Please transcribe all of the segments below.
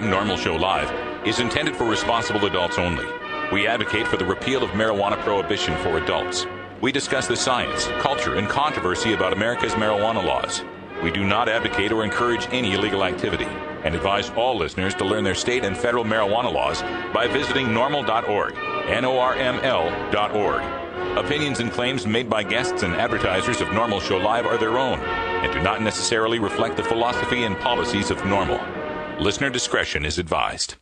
NORML Show Live is intended for responsible adults only. We advocate for the repeal of marijuana prohibition for adults. We discuss the science, culture, and controversy about America's marijuana laws. We do not advocate or encourage any illegal activity and advise all listeners to learn their state and federal marijuana laws by visiting norml.org, NORML.org. Opinions and claims made by guests and advertisers of NORML Show Live are their own and do not necessarily reflect the philosophy and policies of NORML. Listener discretion is advised.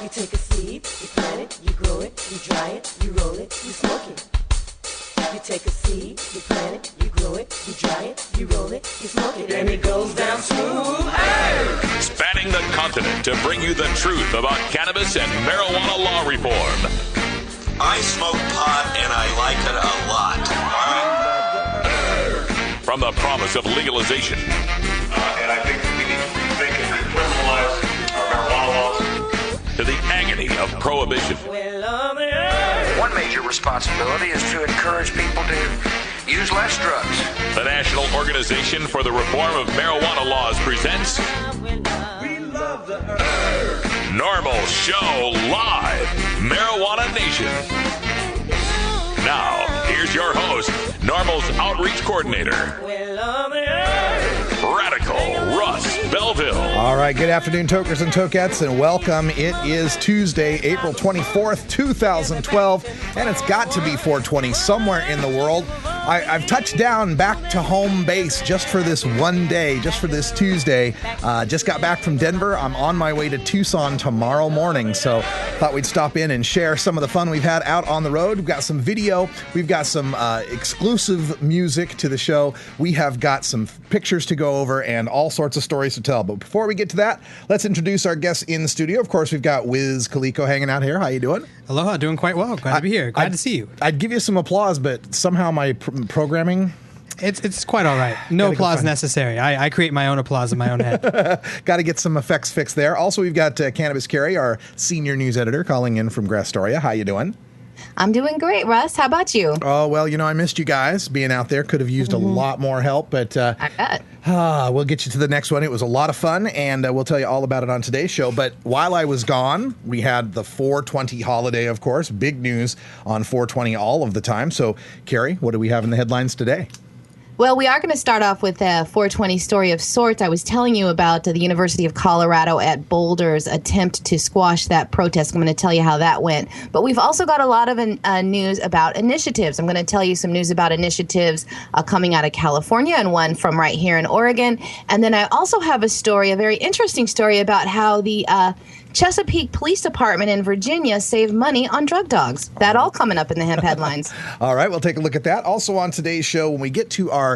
You take a seed, you plant it, you grow it, you dry it, you roll it, you smoke it. You take a seed, you plant it, you grow it, you dry it, you roll it, you smoke it, and it goes down smooth. Hey! Spanning the continent to bring you the truth about cannabis and marijuana law reform. I smoke pot and I like it a lot. From the promise of legalization. And I think we need to rethink and decriminalize our marijuana laws. To the agony of prohibition. One major responsibility is to encourage people to use less drugs. The National Organization for the Reform of Marijuana Laws presents NORML Show Live, Marijuana Nation. Now, here's your host, NORML's Outreach Coordinator, Radical Russ Belville. All right, good afternoon, tokers and tokettes, and welcome. It is Tuesday, April 24th, 2012, and it's got to be 420 somewhere in the world. I've touched down back to home base just for this one day, just for this Tuesday. Just got back from Denver. I'm on my way to Tucson tomorrow morning, so thought we'd stop in and share some of the fun we've had out on the road. We've got some video. We've got some exclusive music to the show. We have got some pictures to go over and all sorts of stories to tell. But before we get to that, let's introduce our guests in the studio. Of course, we've got Wiz Kaliko hanging out here. How you doing? Aloha, doing quite well. Glad to be here. Glad to see you. I'd give you some applause, but somehow my programming... It's quite all right. No applause necessary. I create my own applause in my own head. Got to get some effects fixed there. Also, we've got Cannabis Carrie, our senior news editor, calling in from Grastoria. How you doing? I'm doing great, Russ. How about you? Oh, well, I missed you guys being out there. Could have used a lot more help, but I bet. We'll get you to the next one. It was a lot of fun, and we'll tell you all about it on today's show. But while I was gone, we had the 420 holiday, of course. Big news on 420 all of the time. So, Carrie, what do we have in the headlines today? Well, we are going to start off with a 420 story of sorts. I was telling you about the University of Colorado at Boulder's attempt to squash that protest. I'm going to tell you how that went. But we've also got a lot of news about initiatives. I'm going to tell you some news about initiatives coming out of California and one from right here in Oregon. And then I also have a very interesting story about how the Chesapeake Police Department in Virginia saved money on drug dogs. That all coming up in the hemp headlines. All right, we'll take a look at that. Also on today's show, when we get to our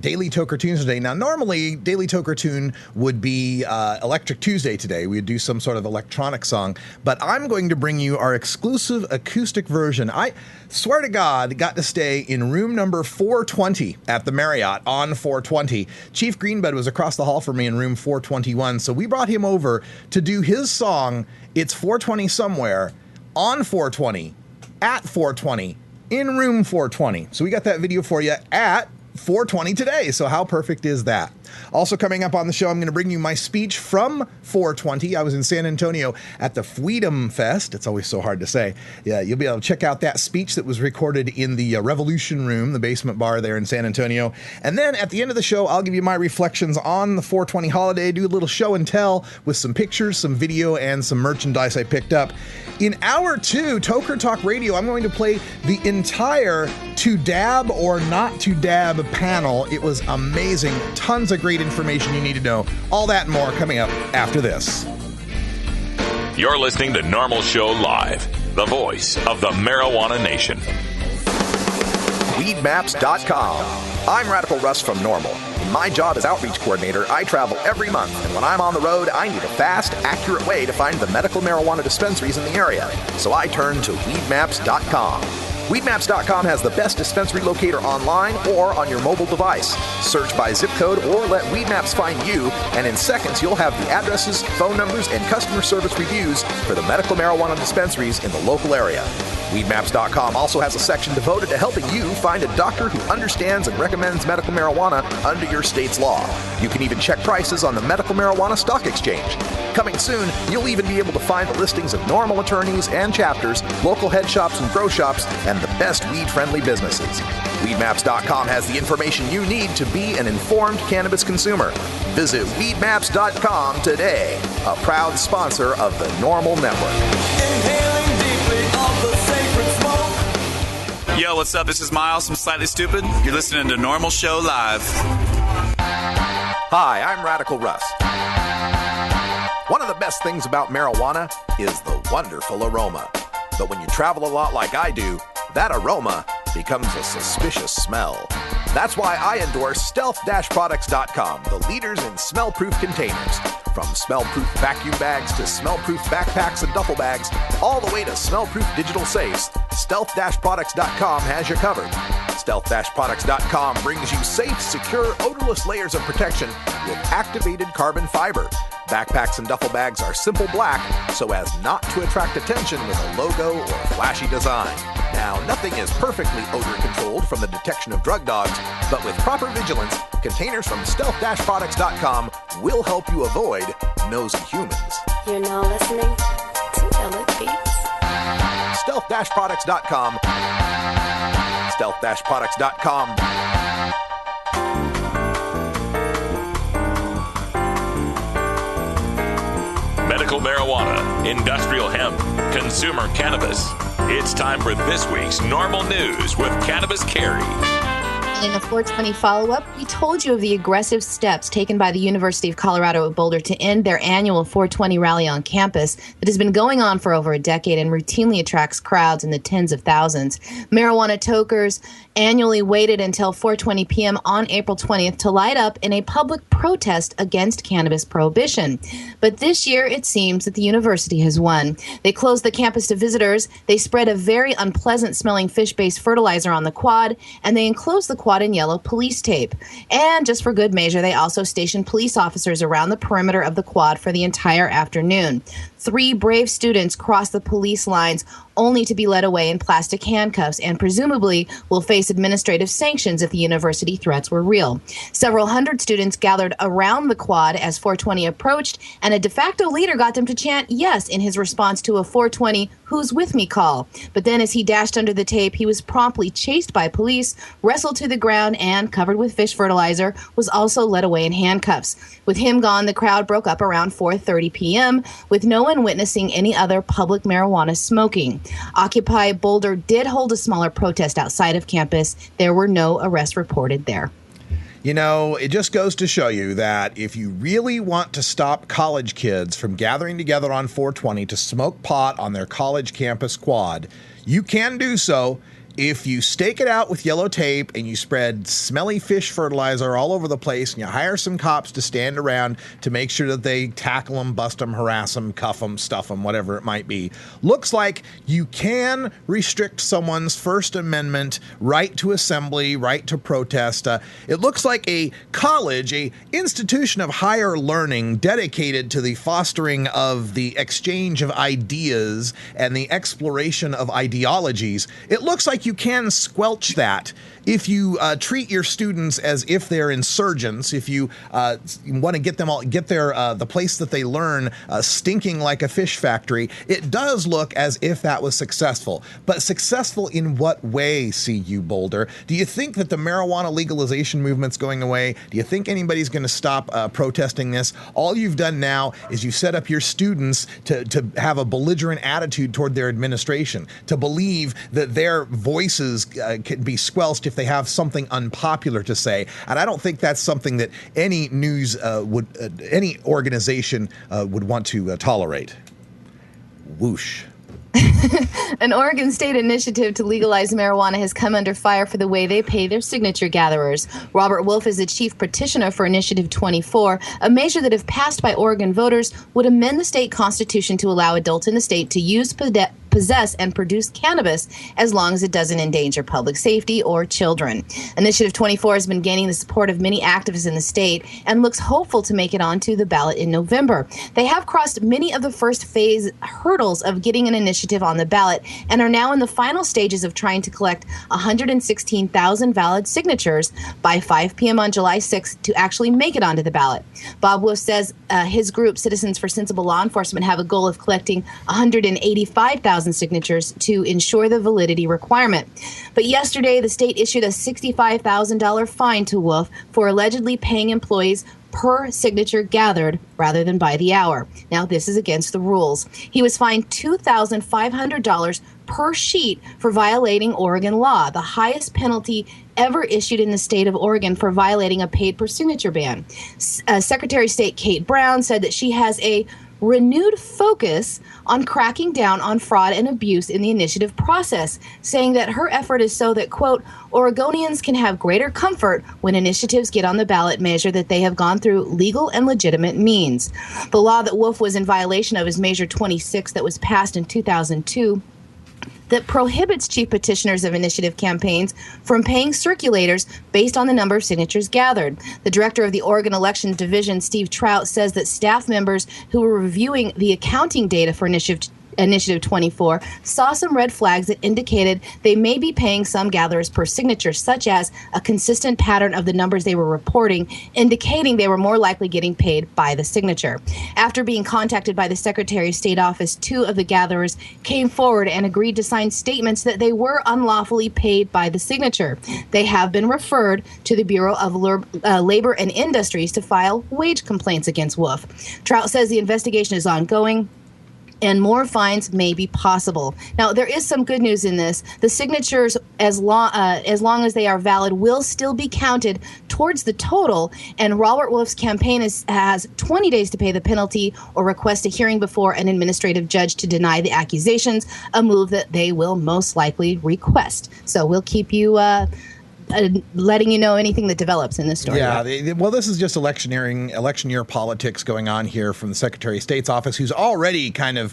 Daily Toker Tunes today. Now, normally, Daily Toker Tune would be Electric Tuesday today. We'd do some sort of electronic song. But I'm going to bring you our exclusive acoustic version. I swear to God, got to stay in room number 420 at the Marriott on 420. Chief Greenbud was across the hall from me in room 421. So we brought him over to do his song, It's 420 Somewhere, on 420, at 420, in room 420. So we got that video for you at 420 today. So how perfect is that? Also coming up on the show, I'm going to bring you my speech from 420. I was in San Antonio at the Freedom Fest. It's always so hard to say. Yeah, you'll be able to check out that speech that was recorded in the Revolution Room, the basement bar there in San Antonio. And then at the end of the show, I'll give you my reflections on the 420 holiday, do a little show and tell with some pictures, some video, and some merchandise I picked up. In hour 2, Toker Talk Radio, I'm going to play the entire To Dab or Not To Dab panel. It was amazing. Tons of great information you need to know. All that and more coming up after this. You're listening to NORML Show Live, the voice of the Marijuana Nation. Weedmaps.com. I'm Radical Russ from NORML. In my job as outreach coordinator, I travel every month, and when I'm on the road, I need a fast, accurate way to find the medical marijuana dispensaries in the area. So I turn to Weedmaps.com. Weedmaps.com has the best dispensary locator online or on your mobile device. Search by zip code or let Weedmaps find you, and in seconds you'll have the addresses, phone numbers, and customer service reviews for the medical marijuana dispensaries in the local area. Weedmaps.com also has a section devoted to helping you find a doctor who understands and recommends medical marijuana under your state's law. You can even check prices on the Medical Marijuana Stock Exchange. Coming soon, you'll even be able to find the listings of NORML attorneys and chapters, local head shops and grow shops, and the best weed-friendly businesses. Weedmaps.com has the information you need to be an informed cannabis consumer. Visit Weedmaps.com today, a proud sponsor of the NORML Network. Inhaling deeply of the sacred smoke. Yo, what's up? This is Miles from Slightly Stupid. You're listening to NORML Show Live. Hi, I'm Radical Russ. One of the best things about marijuana is the wonderful aroma. But when you travel a lot like I do, that aroma becomes a suspicious smell. That's why I endorse stealth-products.com, the leaders in smell-proof containers. From smell-proof vacuum bags to smell-proof backpacks and duffel bags, all the way to smell-proof digital safes, stealth-products.com has you covered. Stealth-products.com brings you safe, secure, odorless layers of protection with activated carbon fiber. Backpacks and duffel bags are simple black so as not to attract attention with a logo or flashy design. Now, nothing is perfectly odor controlled from the detection of drug dogs, but with proper vigilance, containers from stealth-products.com will help you avoid nosy humans. You're now listening to Elliot Beats. Stealth-products.com. Stealth-products.com. Medical marijuana, industrial hemp, consumer cannabis. It's time for this week's NORML News with Cannabis Carrie. In a 420 follow-up, we told you of the aggressive steps taken by the University of Colorado at Boulder to end their annual 420 rally on campus that has been going on for over a decade and routinely attracts crowds in the tens of thousands. Marijuana tokers annually waited until 4:20 p.m. on April 20th to light up in a public protest against cannabis prohibition. But this year, it seems that the university has won. They closed the campus to visitors, they spread a very unpleasant-smelling fish-based fertilizer on the quad, and they enclosed the quad in yellow police tape. And just for good measure, they also stationed police officers around the perimeter of the quad for the entire afternoon. 3 brave students crossed the police lines only to be led away in plastic handcuffs and presumably will face administrative sanctions if the university threats were real. Several hundred students gathered around the quad as 420 approached, and a de facto leader got them to chant yes in his response to a 420 "Who's with me" call. But then as he dashed under the tape, he was promptly chased by police, wrestled to the ground, and, covered with fish fertilizer, was also led away in handcuffs. With him gone, the crowd broke up around 4:30 p.m., with no one witnessing any other public marijuana smoking. Occupy Boulder did hold a smaller protest outside of campus. There were no arrests reported there. You know, it just goes to show you that if you really want to stop college kids from gathering together on 420 to smoke pot on their college campus quad, you can do so if you stake it out with yellow tape and you spread smelly fish fertilizer all over the place and you hire some cops to stand around to make sure that they tackle them, bust them, harass them, cuff them, stuff them, whatever it might be. Looks like you can restrict someone's First Amendment right to assembly, right to protest. It looks like a college, a institution of higher learning dedicated to the fostering of the exchange of ideas and the exploration of ideologies. It looks like you can squelch that if you treat your students as if they're insurgents, if you want to get them all, get their the place that they learn stinking like a fish factory. It does look as if that was successful, but successful in what way? CU Boulder. Do you think that the marijuana legalization movement's going away? Do you think anybody's going to stop protesting this? All you've done now is you set up your students to have a belligerent attitude toward their administration, to believe that their voices can be squelched if they have something unpopular to say. And I don't think that's something that any news any organization would want to tolerate. Whoosh. An Oregon state initiative to legalize marijuana has come under fire for the way they pay their signature gatherers. Robert Wolf is the chief petitioner for Initiative 24, a measure that, if passed by Oregon voters, would amend the state constitution to allow adults in the state to use possess and produce cannabis as long as it doesn't endanger public safety or children. Initiative 24 has been gaining the support of many activists in the state and looks hopeful to make it onto the ballot in November. They have crossed many of the first phase hurdles of getting an initiative on the ballot and are now in the final stages of trying to collect 116,000 valid signatures by 5 p.m. on July 6th to actually make it onto the ballot. Bob Wolf says his group, Citizens for Sensible Law Enforcement, have a goal of collecting 185,000 signatures to ensure the validity requirement. But yesterday, the state issued a $65,000 fine to Wolf for allegedly paying employees per signature gathered rather than by the hour. Now, this is against the rules. He was fined $2,500 per sheet for violating Oregon law, the highest penalty ever issued in the state of Oregon for violating a paid per signature ban. Secretary of State Kate Brown said that she has a renewed focus on cracking down on fraud and abuse in the initiative process, saying that her effort is so that, quote, Oregonians can have greater comfort when initiatives get on the ballot measure that they have gone through legal and legitimate means. The law that Wolf was in violation of is Measure 26 that was passed in 2002. That prohibits chief petitioners of initiative campaigns from paying circulators based on the number of signatures gathered. The director of the Oregon Elections Division, Steve Trout, says that staff members who were reviewing the accounting data for Initiative 24 saw some red flags that indicated they may be paying some gatherers per signature, such as a consistent pattern of the numbers they were reporting, indicating they were more likely getting paid by the signature. After being contacted by the Secretary of State office, 2 of the gatherers came forward and agreed to sign statements that they were unlawfully paid by the signature. They have been referred to the Bureau of Labor and Industries to file wage complaints against Wolf. Trout says the investigation is ongoing and more fines may be possible. Now, there is some good news in this. The signatures, as long as they are valid, will still be counted towards the total, and Robert Wolf's campaign has 20 days to pay the penalty or request a hearing before an administrative judge to deny the accusations, a move that they will most likely request. So we'll keep you letting you know anything that develops in this story. Yeah, well, this is just election year politics going on here from the Secretary of State's office, who's already kind of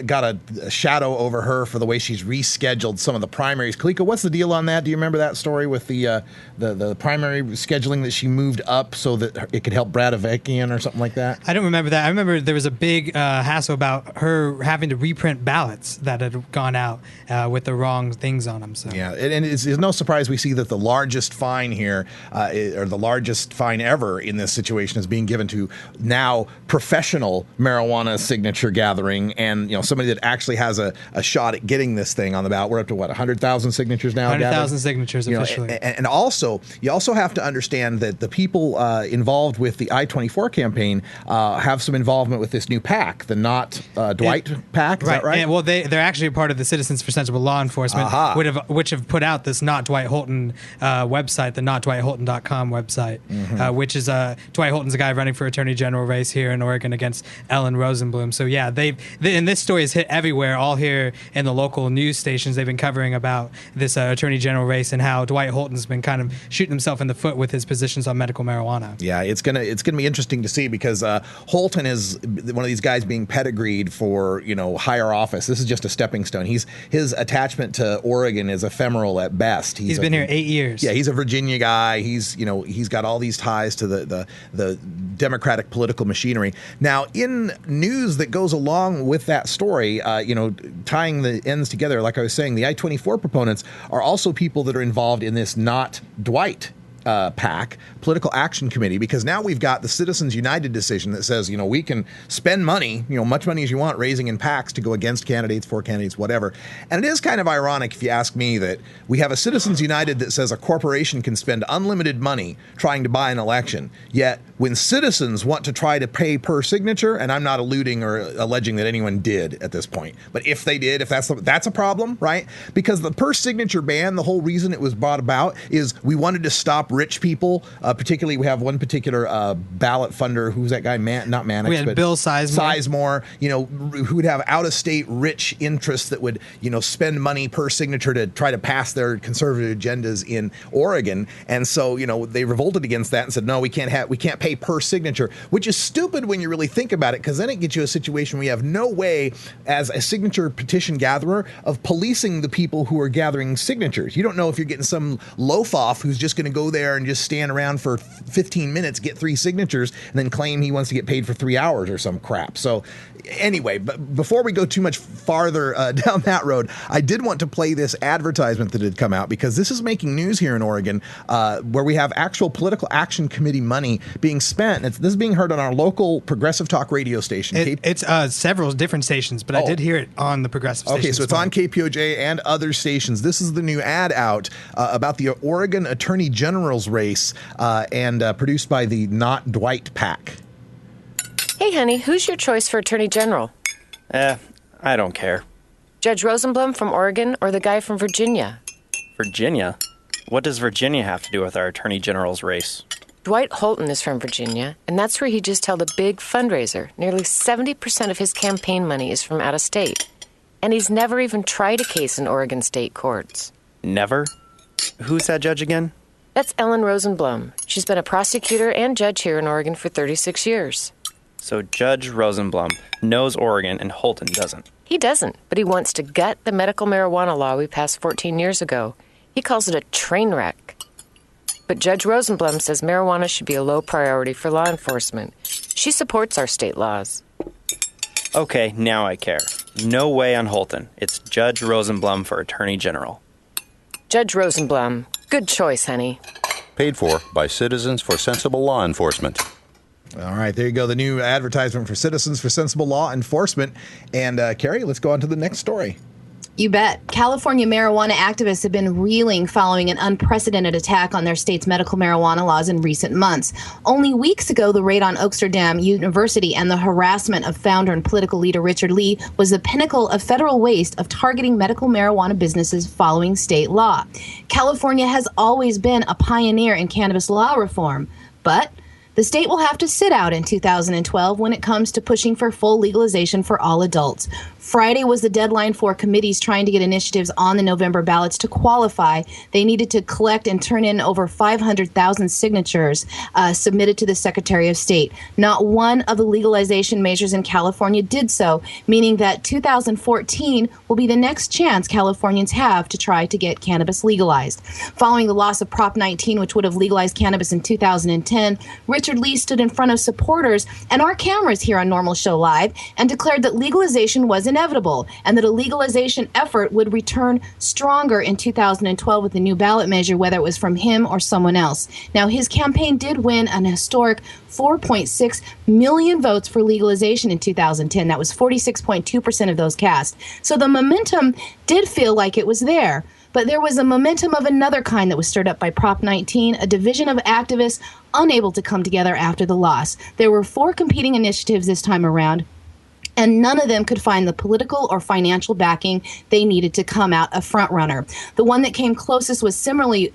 got a shadow over her for the way she's rescheduled some of the primaries. Kalika, what's the deal on that? Do you remember that story with the primary scheduling that she moved up so that it could help Brad Avakian or something like that? I don't remember that. I remember there was a big hassle about her having to reprint ballots that had gone out with the wrong things on them. So. Yeah, and it's no surprise we see that the largest fine here, or the largest fine ever in this situation, is being given to now professional marijuana signature gathering, and somebody that actually has a shot at getting this thing on the ballot. We're up to what, 100,000 signatures now? 100,000 signatures officially. And also, you also have to understand that the people involved with the I-24 campaign have some involvement with this new PAC, the Not Dwight PAC. Is that right? And, well, they're actually part of the Citizens for Sensible Law Enforcement, which have put out this Not Dwight Holton website, the notdwightholton.com website, which is Dwight Holton's a guy running for Attorney General race here in Oregon against Ellen Rosenblum. So yeah, and this story has hit everywhere, all here in the local news stations. They've been covering about this Attorney General race and how Dwight Holton's been kind of shooting himself in the foot with his positions on medical marijuana. Yeah, it's gonna be interesting to see, because Holton is one of these guys being pedigreed for higher office. This is just a stepping stone. His attachment to Oregon is ephemeral at best. He's been here 8 years. Yeah, he's a Virginia guy. He's got all these ties to the Democratic political machinery. Now, in news that goes along with that story, tying the ends together, like I was saying, the I-24 proponents are also people that are involved in this Not Dwight PAC, Political Action Committee, because now we've got the Citizens United decision that says, we can spend money, much money as you want, raising in PACs to go against candidates, for candidates, whatever. And it is kind of ironic, if you ask me, that we have a Citizens United that says a corporation can spend unlimited money trying to buy an election, yet when citizens want to try to pay per signature, and I'm not alluding or alleging that anyone did at this point, but if they did, if that's a problem, right? Because the per signature ban, the whole reason it was brought about is we wanted to stop rich people. Particularly, we have one particular ballot funder. Who's that guy? Not Mannix, we had but Bill Sizemore. Who would have out-of-state rich interests that would, spend money per signature to try to pass their conservative agendas in Oregon. And so, they revolted against that and said, no, we can't pay per signature, which is stupid when you really think about it, because then it gets you a situation where you have no way as a signature petition gatherer of policing the people who are gathering signatures. You don't know if you're getting some loaf-off who's just going to go there and just stand around for 15 minutes, get 3 signatures, and then claim he wants to get paid for 3 hours or some crap. So anyway, but before we go too much farther down that road, I did want to play this advertisement that had come out, because this is making news here in Oregon, where we have actual political action committee money being spent. This is being heard on our local progressive talk radio station. It's several different stations, but I did hear it on the progressive station. Okay, so it's on KPOJ and other stations. This is the new ad out about the Oregon Attorney General's race, and produced by the Not Dwight PAC. Hey, honey, who's your choice for Attorney General? I don't care. Judge Rosenblum from Oregon or the guy from Virginia? Virginia? What does Virginia have to do with our Attorney General's race? Dwight Holton is from Virginia, and that's where he just held a big fundraiser. Nearly 70% of his campaign money is from out of state. And he's never even tried a case in Oregon state courts. Never? Who's that judge again? That's Ellen Rosenblum. She's been a prosecutor and judge here in Oregon for 36 years. So Judge Rosenblum knows Oregon and Holton doesn't. He doesn't, but he wants to gut the medical marijuana law we passed 14 years ago. He calls it a train wreck. But Judge Rosenblum says marijuana should be a low priority for law enforcement. She supports our state laws. Okay, now I care. No way on Holton. It's Judge Rosenblum for Attorney General. Judge Rosenblum. Good choice, honey. Paid for by Citizens for Sensible Law Enforcement. All right, there you go. The new advertisement for Citizens for Sensible Law Enforcement. And Carrie, let's go on to the next story. You bet. California marijuana activists have been reeling following an unprecedented attack on their state's medical marijuana laws in recent months. Only weeks ago, the raid on Oaksterdam University and the harassment of founder and political leader Richard Lee was the pinnacle of federal waste of targeting medical marijuana businesses following state law. California has always been a pioneer in cannabis law reform, but the state will have to sit out in 2012 when it comes to pushing for full legalization for all adults. Friday was the deadline for committees trying to get initiatives on the November ballots to qualify. They needed to collect and turn in over 500,000 signatures submitted to the Secretary of State. Not one of the legalization measures in California did so, meaning that 2014 will be the next chance Californians have to try to get cannabis legalized. Following the loss of Prop 19, which would have legalized cannabis in 2010, Richard Lee stood in front of supporters and our cameras here on NORML Show Live and declared that legalization was inevitable and that a legalization effort would return stronger in 2012 with the new ballot measure, whether it was from him or someone else. Now, his campaign did win an historic 4.6 million votes for legalization in 2010. That was 46.2% of those cast. So the momentum did feel like it was there. But there was a momentum of another kind that was stirred up by Prop 19, a division of activists unable to come together after the loss. There were 4 competing initiatives this time around, and none of them could find the political or financial backing they needed to come out a frontrunner. The one that came closest was similarly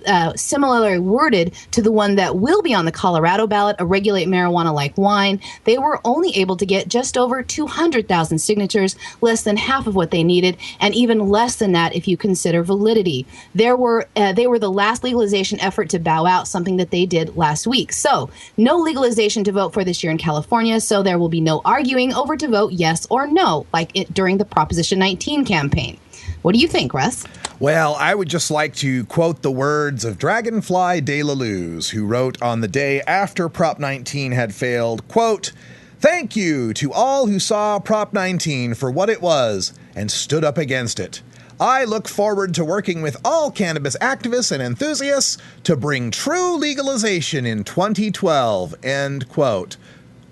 worded to the one that will be on the Colorado ballot, a regulate marijuana like wine. They were only able to get just over 200,000 signatures, less than half of what they needed, and even less than that if you consider validity. They were the last legalization effort to bow out, something that they did last week. So, no legalization to vote for this year in California, so there will be no arguing over to vote yes or no, like it during the Proposition 19 campaign. What do you think, Russ? Well, I would just like to quote the words of Dragonfly de la Luz, who wrote on the day after Prop 19 had failed, quote, "Thank you to all who saw Prop 19 for what it was and stood up against it. I look forward to working with all cannabis activists and enthusiasts to bring true legalization in 2012, end quote.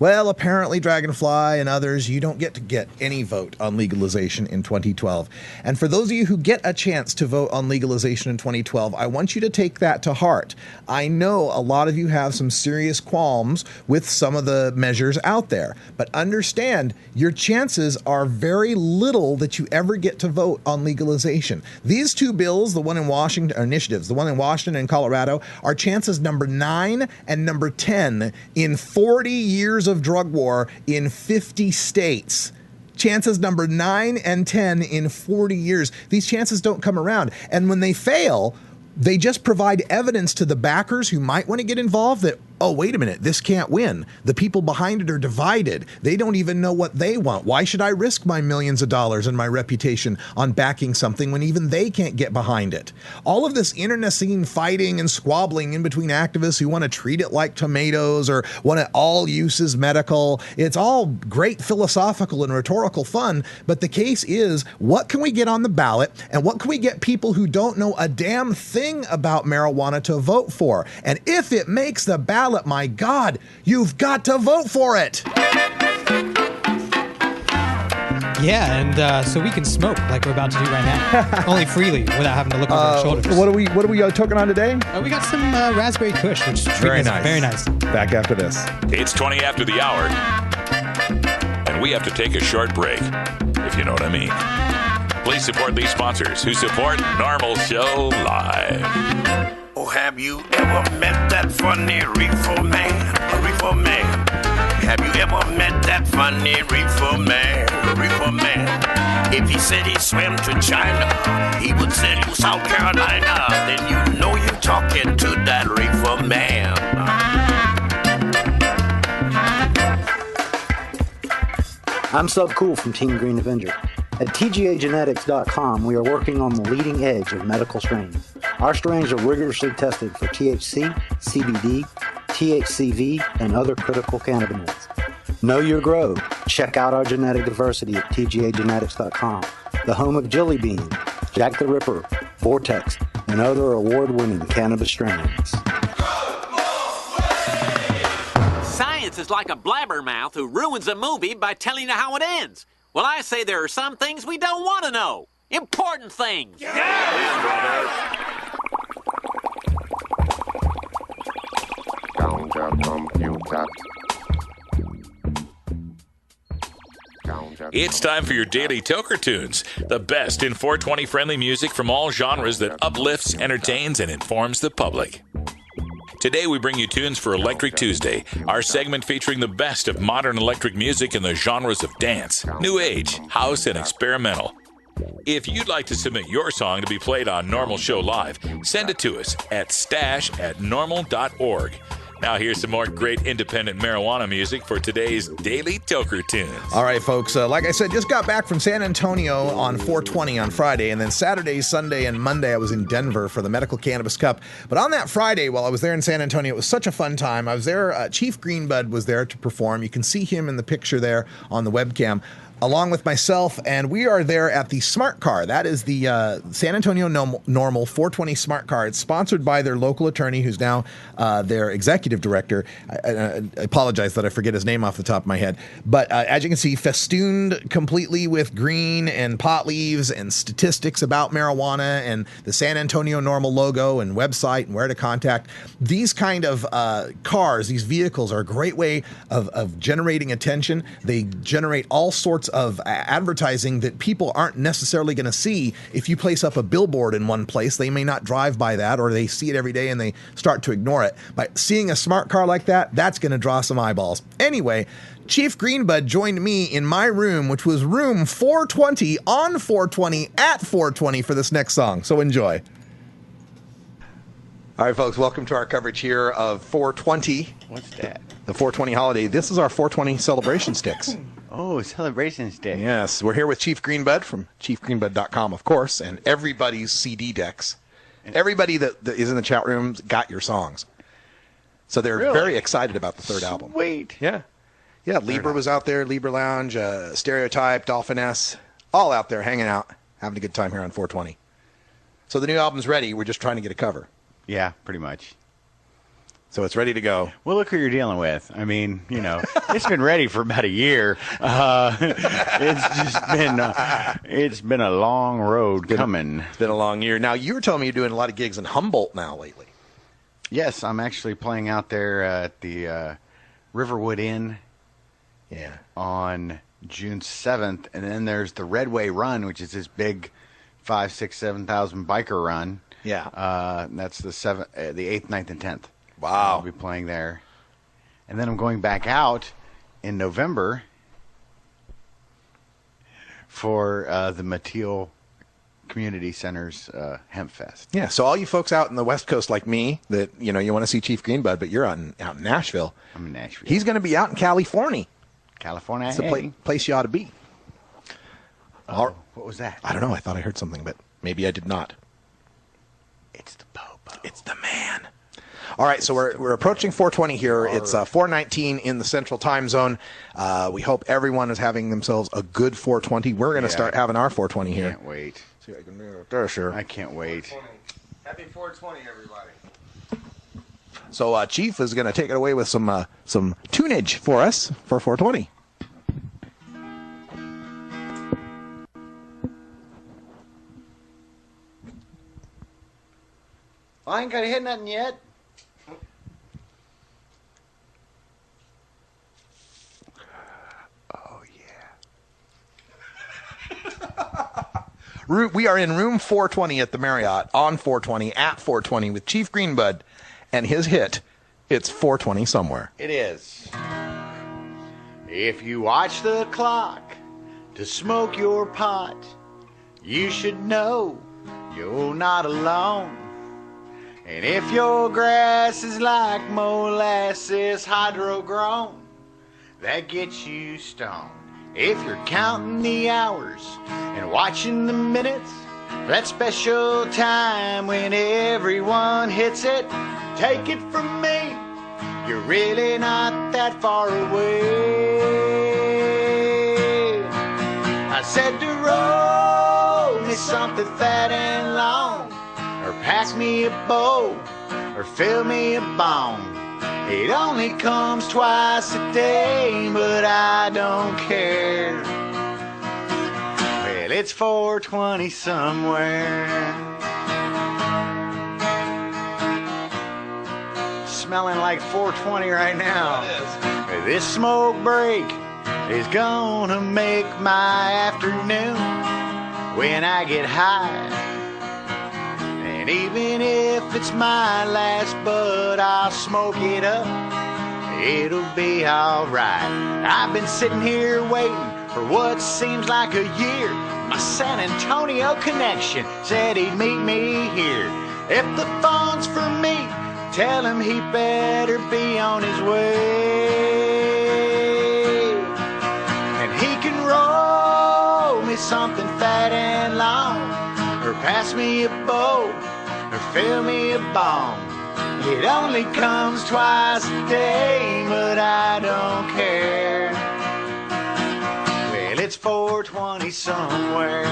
Well, apparently Dragonfly and others, you don't get to get any vote on legalization in 2012. And for those of you who get a chance to vote on legalization in 2012, I want you to take that to heart. I know a lot of you have some serious qualms with some of the measures out there, but understand your chances are very little that you ever get to vote on legalization. These two bills, the one in Washington, or initiatives, the one in Washington and Colorado, are chances number 9 and number 10 in 40 years of drug war in 50 states. Chances number 9 and 10 in 40 years. These chances don't come around. And when they fail, they just provide evidence to the backers who might want to get involved that, oh, wait a minute, this can't win. The people behind it are divided. They don't even know what they want. Why should I risk my millions of dollars and my reputation on backing something when even they can't get behind it? All of this internecine fighting and squabbling in between activists who want to treat it like tomatoes or want it all uses medical, it's all great philosophical and rhetorical fun, but the case is, what can we get on the ballot and what can we get people who don't know a damn thing about marijuana to vote for? And if it makes the ballot, my God, you've got to vote for it. Yeah, and so we can smoke like we're about to do right now, only freely without having to look over our shoulders. What are we toking on today? We got some raspberry kush, which is very nice. Very nice. Back after this. It's 20 after the hour, and we have to take a short break, if you know what I mean. Please support these sponsors who support NORML Show Live. Oh, have you ever met that funny reefer man? A reefer man. Have you ever met that funny reefer man? A reefer man. If he said he swam to China, he would sell you South Carolina. Then you know you're talking to that reefer man. I'm Sub Cool from Team Green Avenger. At TGAgenetics.com, we are working on the leading edge of medical strains. Our strains are rigorously tested for THC, CBD, THCV, and other critical cannabinoids. Know your grow. Check out our genetic diversity at TGAgenetics.com, the home of Jelly Bean, Jack the Ripper, Vortex, and other award-winning cannabis strains. Science is like a blabbermouth who ruins a movie by telling you how it ends. Well, I say there are some things we don't want to know. Important things. It's time for your daily Toker Tunes, the best in 420 friendly music from all genres that uplifts, entertains, and informs the public. Today we bring you tunes for Electric Tuesday, our segment featuring the best of modern electric music in the genres of dance, new age, house, and experimental. If you'd like to submit your song to be played on NORML Show Live, send it to us at stash@norml.org. Now here's some more great independent marijuana music for today's Daily Toker Tunes. All right, folks. Like I said, just got back from San Antonio on 420 on Friday, and then Saturday, Sunday, and Monday I was in Denver for the Medical Cannabis Cup. But on that Friday, while I was there in San Antonio, it was such a fun time. I was there. Chief Greenbud was there to perform. You can see him in the picture there on the webcam, along with myself, and we are there at the Smart Car. That is the San Antonio NORML 420 Smart Car. It's sponsored by their local attorney, who's now their executive director. I apologize that I forget his name off the top of my head. But as you can see, festooned completely with green and pot leaves and statistics about marijuana and the San Antonio NORML logo and website and where to contact. These kind of cars, these vehicles, are a great way of generating attention. They generate all sorts of advertising that people aren't necessarily going to see. If you place up a billboard in one place, they may not drive by that, or they see it every day and they start to ignore it. By seeing a smart car like that, that's going to draw some eyeballs. Anyway, Chief Greenbud joined me in my room, which was room 420 on 420 at 420 for this next song. So enjoy. All right, folks, welcome to our coverage here of 420. What's that? The 420 holiday. This is our 420 celebration sticks. Oh, celebration stick. Yes, we're here with Chief Greenbud from chiefgreenbud.com, of course, and everybody's CD decks. Everybody that is in the chat rooms got your songs. So they're very excited about the third album. Sweet. Yeah. Yeah, Libra was out there, Libra Lounge, Stereotype, Dolphin S, all out there hanging out, having a good time here on 420. So the new album's ready. We're just trying to get a cover. Yeah, pretty much. So it's ready to go. Well, look who you're dealing with. I mean, it's been ready for about a year. It's been a long road coming. It's been a long year. Now, you were telling me you're doing a lot of gigs in Humboldt now lately. Yes, I'm actually playing out there at the Riverwood Inn. Yeah. On June 7th, and then there's the Redway Run, which is this big 5,000, 6,000, 7,000 biker run. Yeah. That's the 8th, 9th, and 10th. Wow. I'll be playing there. And then I'm going back out in November for the Mateel Community Center's Hemp Fest. Yeah, so all you folks out in the West Coast like me that, you want to see Chief Greenbud, but you're out in Nashville. I'm in Nashville. He's going to be out in California. California. It's the place you ought to be. What was that? I don't know. I thought I heard something, but maybe I did not. It's the Popo. It's the man. All right, so we're approaching 4:20 here. It's 4:19 in the Central Time Zone. We hope everyone is having themselves a good 4:20. We're going to start having our 4:20 here. Can't wait. See what I can do right there, sure. I can't wait. Happy 420, everybody. So Chief is going to take it away with some tunage for us for 4:20. I ain't got to hit nothing yet. Oh, yeah. We are in room 420 at the Marriott on 420 at 420 with Chief Greenbud and his hit, It's 420 Somewhere. It is. If you watch the clock to smoke your pot, you should know you're not alone. And if your grass is like molasses hydro-grown, that gets you stoned. If you're counting the hours and watching the minutes, that special time when everyone hits it, take it from me, you're really not that far away. I said to roll me something fat and long, or pass me a bowl, or fill me a bong. It only comes twice a day, but I don't care. Well, it's 420 somewhere. Smelling like 420 right now. This smoke break is gonna make my afternoon when I get high. And even if it's my last bud, I'll smoke it up. It'll be alright. I've been sitting here waiting for what seems like a year. My San Antonio connection said he'd meet me here. If the phone's for me, tell him he better be on his way. And he can roll me something fat and long, or pass me a bowl, or fill me a bong. It only comes twice a day, but I don't care. Well, it's 420 somewhere.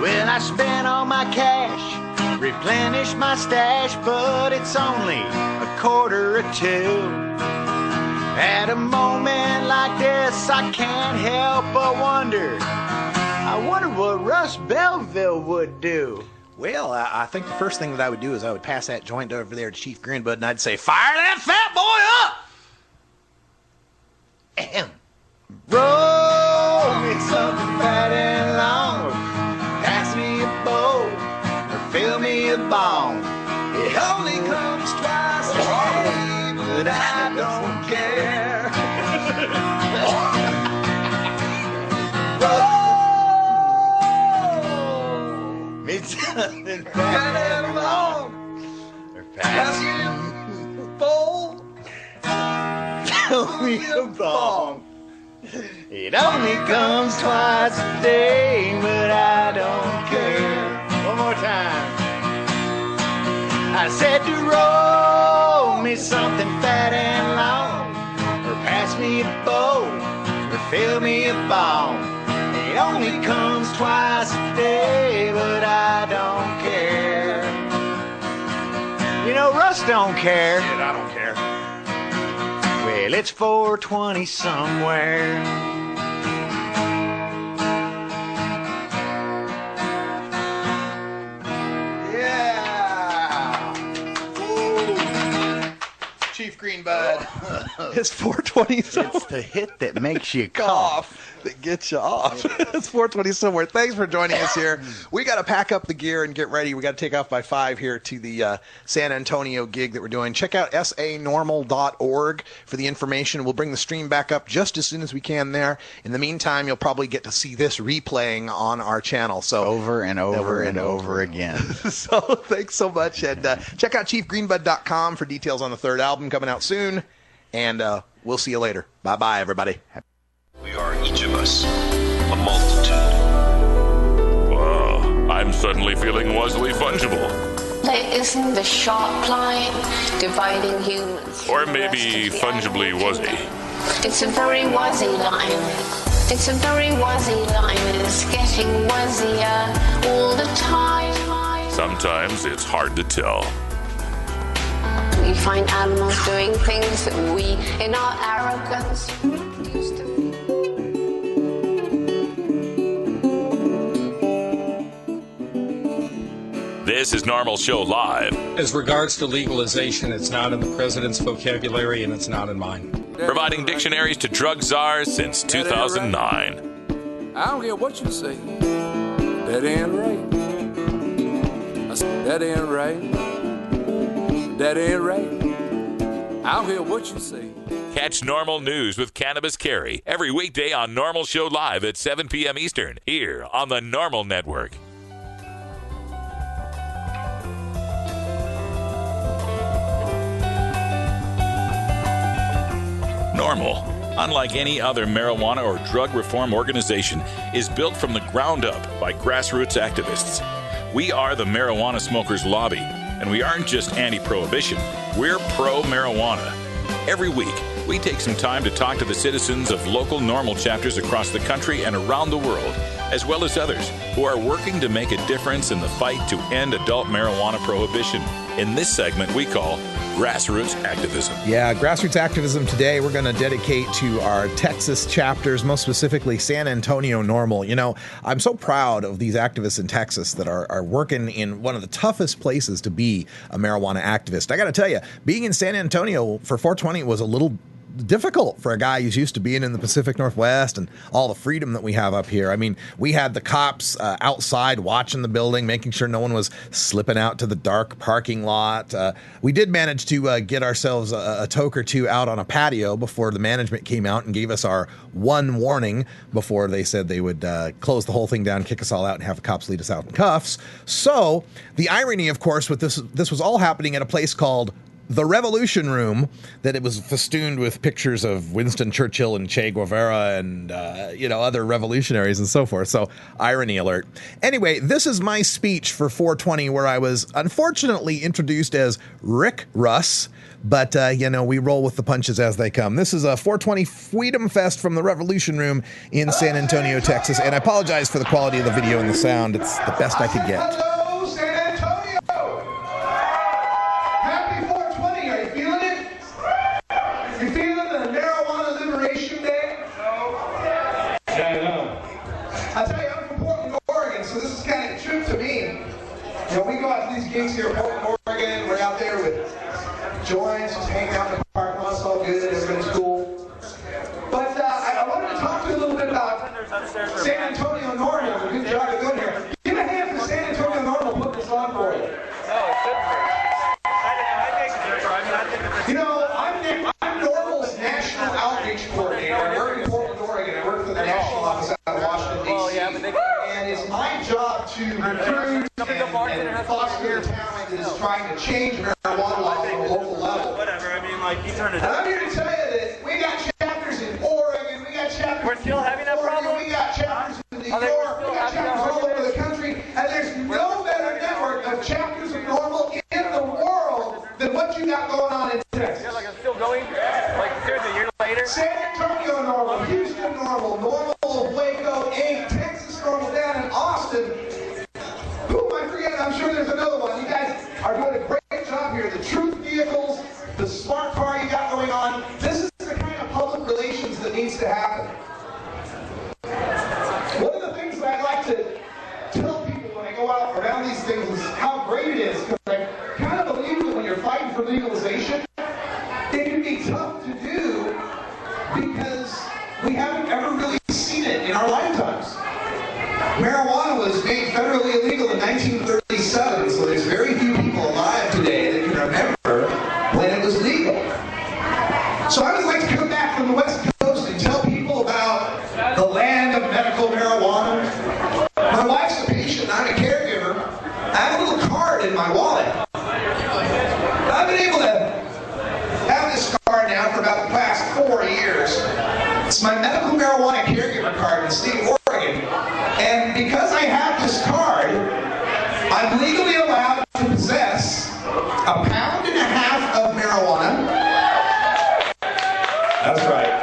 Well, I spent all my cash, replenished my stash, but it's only a quarter or two. At a moment like this, I can't help but wonder. I wonder what Russ Belville would do. Well, I think the first thing that I would do is I would pass that joint over there to Chief Greenbud, and I'd say, fire that fat boy up! Ahem. Roll me something fat and long, pass me a bowl, or fill me a bong. It only comes twice a day, but I don't care. Roll me something fat and long, or pass me a bowl, fill me a bong. It only comes twice a day, but I don't care. One more time. I said to roll me something fat and long, or pass me a bowl, or fill me a bong. It only comes twice a day, but I don't care. just don't care. Shit, I don't care. Well, it's 420 somewhere. Chief Greenbud. It's 420 somewhere. It's the hit that makes you cough. That gets you off. It's 420 somewhere. Thanks for joining us here. We got to pack up the gear and get ready. We got to take off by 5 here to the San Antonio gig that we're doing. Check out sanormal.org for the information. We'll bring the stream back up just as soon as we can there. In the meantime, you'll probably get to see this replaying on our channel. So over and over again. So thanks so much. And check out chiefgreenbud.com for details on the third album coming out soon. And we'll see you later. Bye-bye, everybody. We are each of us a multitude. Wow, I'm suddenly feeling wuzzly fungible. There isn't a sharp line dividing humans. Or maybe fungibly wuzzy. It's a very wuzzy line. It's a very wuzzy line. It's getting wuzzier all the time. Sometimes it's hard to tell. We find animals doing things that we, in our arrogance, used to. This is NORML Show Live. As regards to legalization, it's not in the president's vocabulary and it's not in mine. Providing dictionaries to drug czars since 2009. I don't care what you say. That ain't right. I said, that ain't right. That ain't right. I don't care what you say. Catch NORML News with Cannabis Carry every weekday on NORML Show Live at 7 p.m. Eastern, here on the NORML Network. NORML, unlike any other marijuana or drug reform organization, is built from the ground up by grassroots activists. We are the Marijuana Smokers Lobby, and we aren't just anti-prohibition, we're pro-marijuana. Every week, we take some time to talk to the citizens of local NORML chapters across the country and around the world, as well as others who are working to make a difference in the fight to end adult marijuana prohibition. In this segment, we call Grassroots Activism. Yeah, Grassroots Activism today we're going to dedicate to our Texas chapters, most specifically San Antonio NORML. You know, I'm so proud of these activists in Texas that are working in one of the toughest places to be a marijuana activist. I got to tell you, being in San Antonio for 420 was a little difficult for a guy who's used to being in the Pacific Northwest and all the freedom that we have up here. I mean, we had the cops outside watching the building, making sure no one was slipping out to the dark parking lot. We did manage to get ourselves a toke or two out on a patio before the management came out and gave us our one warning before they said they would close the whole thing down, kick us all out, and have the cops lead us out in cuffs. So the irony, of course, with this was all happening at a place called the Revolution Room, that it was festooned with pictures of Winston Churchill and Che Guevara and, other revolutionaries and so forth. So, irony alert. Anyway, this is my speech for 420, where I was unfortunately introduced as Rick Russ. But, we roll with the punches as they come. This is a 420 Freedom Fest from the Revolution Room in San Antonio, Texas. And I apologize for the quality of the video and the sound. It's the best I could get. We go out to these gigs here in Portland, Oregon. We're out there with joints, just hanging out in the parking lot. It's all good. Everybody's cool. But I wanted to talk to you a little bit about San Antonio NORML. Good job of doing here. Give a hand for San Antonio NORML putting this on for you. You know, I'm NORML's National Outreach Coordinator. I work in Portland, Oregon. I work for the National Office out of Washington, D.C. And it's my job to recruit and foster the talent that is trying to change marijuana law on a local level. Whatever, I mean, like, he turned it And I'm here to tell you that we got chapters in Oregon, we got chapters We're still having that problem? we got chapters in New York, we got chapters all over the country, and there's no better network of chapters of NORML in the world than what you got going on in Texas. Yeah, like, I'm still going? Like, seriously, a year later? San Antonio NORML, Houston NORML, NORML of Waco, Inc., Texas NORML down in Austin. Who am I forgetting? I'm sure there's another one. You guys are doing a great job here. The truth needs to happen. One of the things that I like to tell people when I go out around these things is how great it is, because I kind of believe that when you're fighting for legalization, it can be tough to do because we haven't ever really seen it in our lifetimes. Marijuana was made federally illegal in 1937, so there's very few people alive today that can remember when it was legal. So I always like to come back from the West Coast and tell people about the land of medical marijuana. My wife's a patient, I'm a caregiver. I have a little card in my wallet. I've been able to have this card now for about the past 4 years. It's my medical marijuana caregiver card in the state of Oregon. And because I have this card, I'm legally allowed to possess 1.5 pounds of marijuana. That's right.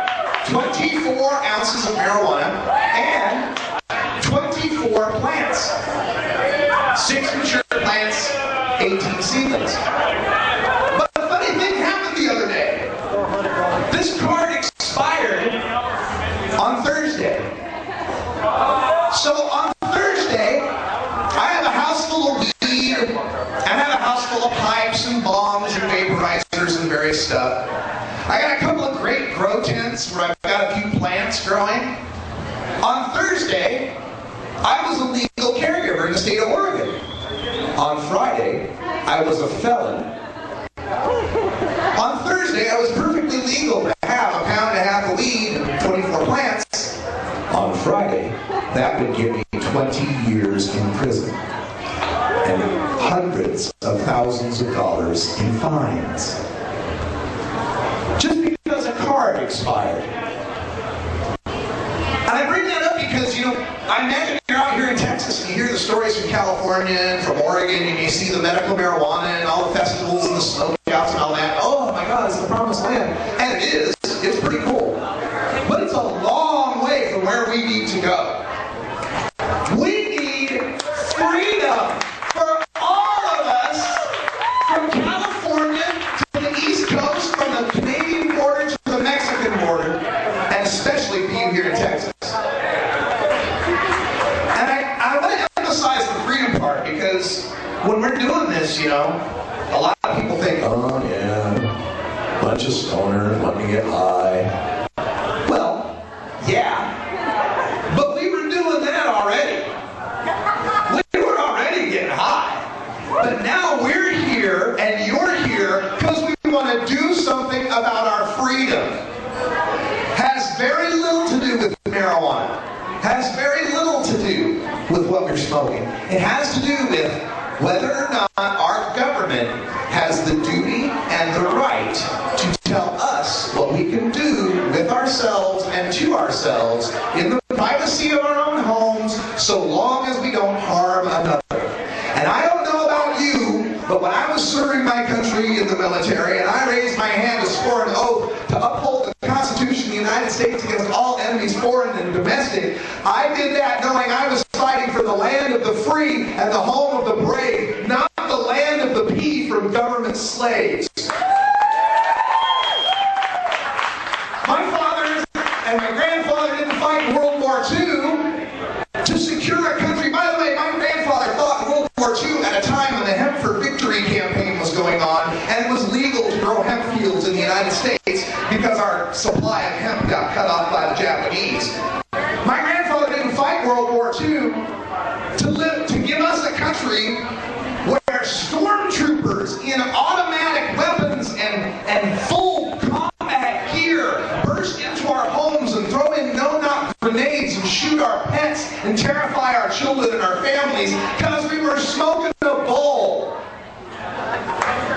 24 ounces of marijuana and 24 plants. 6 mature plants, 18 seedlings. But a funny thing happened the other day. This card expired on Thursday. So on Thursday, I have a house full of weed, and I have a house full of pipes and bombs and vaporizers and various stuff. I got a couple of great grow tents where I've got a few plants growing. On Thursday, I was a legal caregiver in the state of Oregon. On Friday, I was a felon. On Thursday, I was perfectly legal to have 1.5 pounds of weed and 24 plants. On Friday, that would give me 20 years in prison and hundreds of thousands of dollars in fines. Just because a card expired. And I bring that up because, you know, I imagine you're out here in Texas and you hear the stories from California and from Oregon and you see the medical marijuana and all the festivals and the smokeouts and all that. Oh my God, it's the promised land. And it is. It's pretty cool. But it's a long way from where we need to go. We need freedom for all of us, from California to the East Coast, from the Canadian border to the Mexican border, and especially for you here in Texas. And I want to emphasize the freedom part because when we're doing this, you know, a lot of people think, oh yeah, bunch of stoners, let me get high. Well, yeah. But we were doing that already. We were already getting high. But now we're here and you're here because we want to do something about our freedom. Has very little to do with marijuana. Has very little to do with what we're smoking. It has to do with whether or not our government has the duty and the right to tell us what we can do with ourselves and to ourselves in the privacy of our own homes, so long as we don't harm another. And I don't know about you, but when I was serving my country in the military and I raised my hand to swear an oath to uphold the Constitution of the United States against all enemies, foreign and domestic, I did that knowing I was fighting for the land of the free and the home of the brave, not the land of the pea from government slaves. My father and my grandfather didn't fight in World War II to secure a country. By the way, my grandfather fought in World War II at a time when the Hemp for Victory campaign was going on, and it was legal to grow hemp fields in the United States because our supply of hemp got cut off by the Japanese. My grandfather didn't fight World War II to give us a country where stormtroopers in automatic weapons and full combat gear burst into our homes and throw in no-knock grenades and shoot our pets and terrify our children and our families because we were smoking a bowl.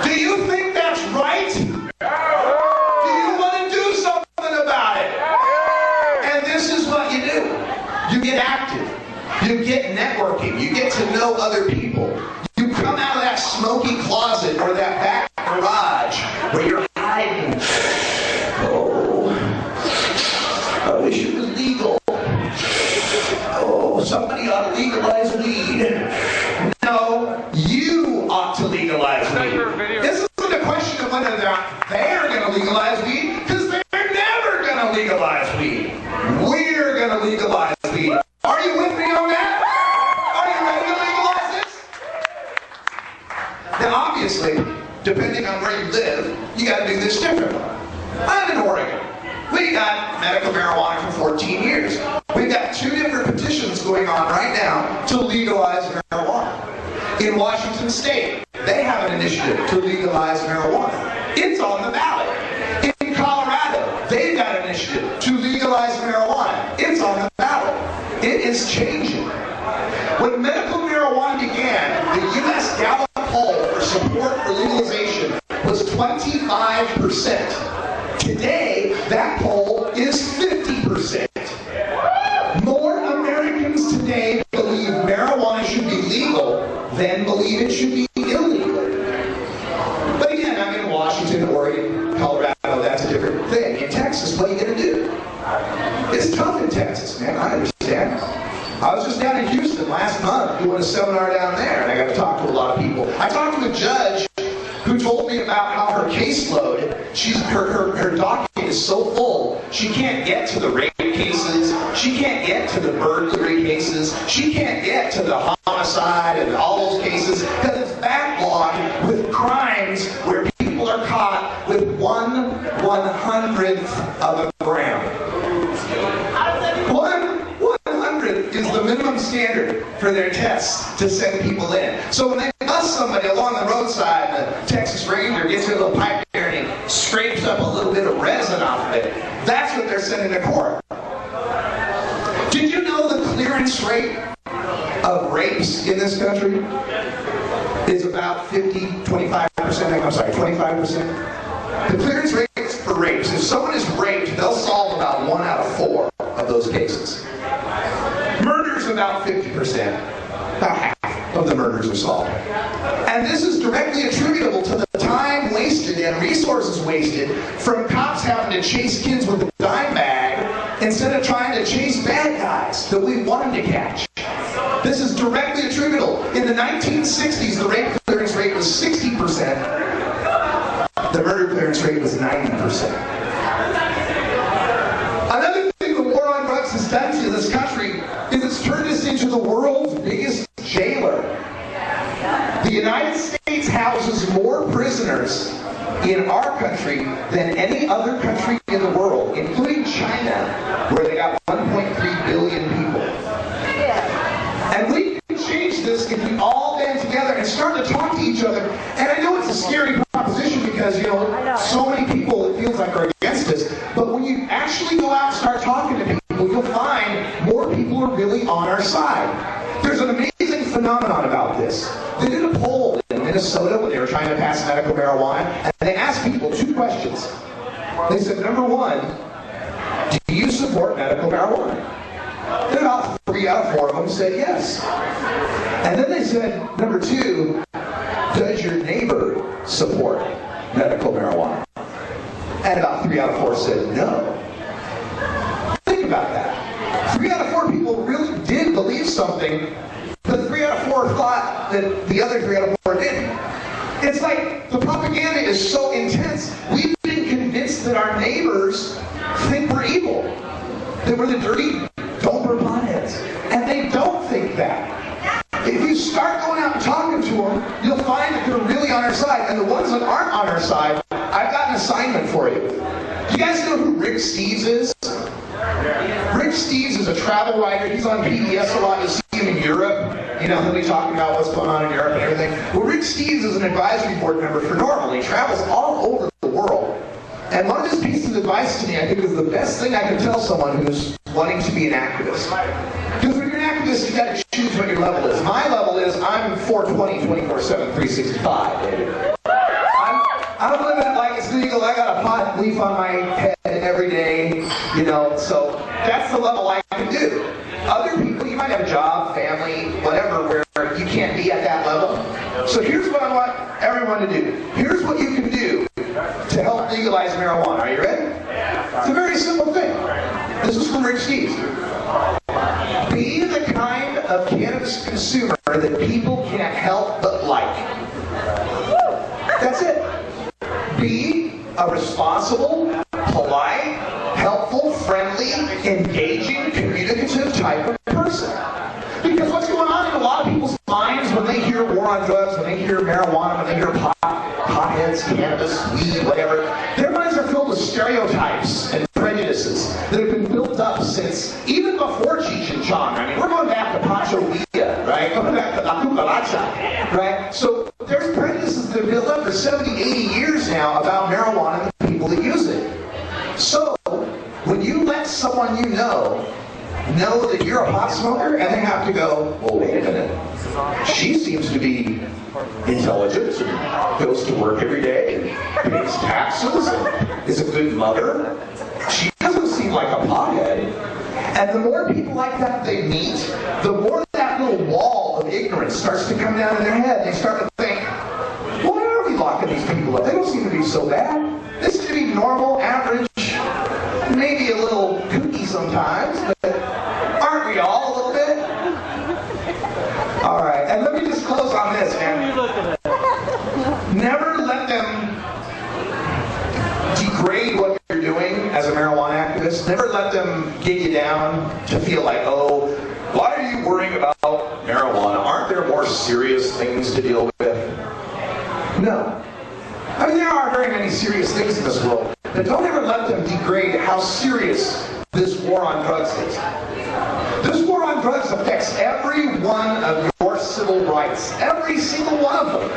Do you think that's right? Do you want to do something about it? And this is what you do. You get active. You get networking. You get to know other people. You come out of that smoky closet or that back garage where you're hiding. Oh, I wish it was legal. Oh, somebody ought to legalize weed. No, you ought to legalize weed. This isn't a question of whether they're going to legalize weed, because they're never going to legalize weed. marijuana. I'm in Oregon. We got medical marijuana for 14 years. We've got 2 different petitions going on right now to legalize marijuana. In Washington State, they have an initiative to legalize marijuana. It's on the ballot. In Colorado, they've got an initiative to legalize marijuana. It's on the ballot. It is changing. When medical marijuana began, the U.S. Gallup poll for support for legalization was 25%. Today, that poll is 50%. More Americans today believe marijuana should be legal than believe it should be illegal. But again, I'm in Washington, Oregon, Colorado, that's a different thing. In Texas, what are you going to do? It's tough in Texas, man, I understand. I was just down in Houston last month doing a seminar down there, and I got to talk to a lot of people. I talked to a judge who told me about how her caseload, her docket is so full, she can't get to the rape cases, she can't get to the burglary cases, she can't get to the homicide and all those cases, because it's backlogged with crimes where people are caught with 1/100th of a gram. 1/100th is the minimum standard for their tests to send people in. So when they bust somebody along the roadside, the Texas Ranger gets a little pipe there and he scrapes up a little bit of resin off of it, that's what they're sending to court. Did you know the clearance rate of rapes in this country is about 25%? The clearance rates for rapes, if someone is raped, they'll solve about 1 out of 4 of those cases. Murders, about 50%. About half of the murders are solved. And this is directly attributable to the time wasted and resources wasted from cops having to chase kids with a dime bag instead of trying to chase bad guys that we want them to catch. This is directly attributable. In the 1960s, the rape clearance rate was 60%. The murder clearance rate was 90%. Another thing the war on drugs has done to this country is it's turned us into the world's biggest jailer. The United States houses more prisoners in our country than any other country in the world, including China, where they got 1.3 billion people. And we can change this if we all band together and start to talk to each other. And I know it's a scary proposition because, you know, so many people it feels like are against us. But when you actually go out and start talking to people, you'll find more people are really on our side. There's an amazing phenomenon about this. They did a poll in Minnesota when they were trying to pass medical marijuana, and they asked people 2 questions. They said, number 1, do you support medical marijuana? And about 3 out of 4 of them said yes. And then they said, number 2, does your neighbor support medical marijuana? And about 3 out of 4 said no. Think about that. 3 out of 4 people really did believe something, but 3 out of 4 thought that the other 3 out of 4 didn't. It's like the propaganda is so intense. We've been convinced that our neighbors think we're evil, that we're the dirty doper potheads, and they don't think that. If you start going out and talking to them, you'll find that they're really on our side, and the ones that aren't on our side, I've got an assignment for you. Do you guys know who Rick Steves is? Rick Steves is a travel writer. He's on PBS a lot. You'll see him in Europe. You know, he'll be talking about what's going on in Europe and everything. Well, Rick Steves is an advisory board member for NORML. He travels all over the world. And one of his pieces of advice to me, I think, is the best thing I can tell someone who's wanting to be an activist. Because when you're an activist, you've got to choose what your level is. My level is I'm 420, 24/7, 365, baby. I'm living it like it's legal. I got a pot leaf on my head every day, you know, so that's the level I can do. Other people, you might have a job, family, whatever, where you can't be at that level. So here's what I want everyone to do. Here's what you can do to help legalize marijuana. Are you ready? It's a very simple thing. This is from Rick Steves. Be the kind of cannabis consumer that people can't help but like. That's it. Be a responsible, polite, helpful, friendly, engaging, communicative type of person. Because what's going on in a lot of people's minds when they hear war on drugs, when they hear marijuana, when they hear potheads, cannabis, weed, whatever, their minds are those stereotypes and prejudices that have been built up since even before Cheech and Chong. I mean, we're going back to Pancho Villa, right? Going back to La Cucaracha, right? So there's prejudices that have built up for 70, 80 years now about marijuana and the people that use it. So when you let someone you know that you're a pot smoker, and they have to go, well, wait a minute. She seems to be intelligent and goes to work every day and pays taxes and is a good mother. She doesn't seem like a pothead. And the more people like that they meet, the more that little wall of ignorance starts to come down in their head. They start to think, why are we locking these people up? They don't seem to be so bad. They seem to be normal, average, maybe a little kooky sometimes, but aren't we all a little bit? All right, and let me just close on this, man. Never let them degrade what you're doing as a marijuana activist. Never let them get you down to feel like, oh, why are you worrying about marijuana? Aren't there more serious things to deal with? No. I mean, there are very many serious things in this world, but don't ever let them degrade how serious this war on drugs is. This war on drugs affects every one of your civil rights, every single one of them.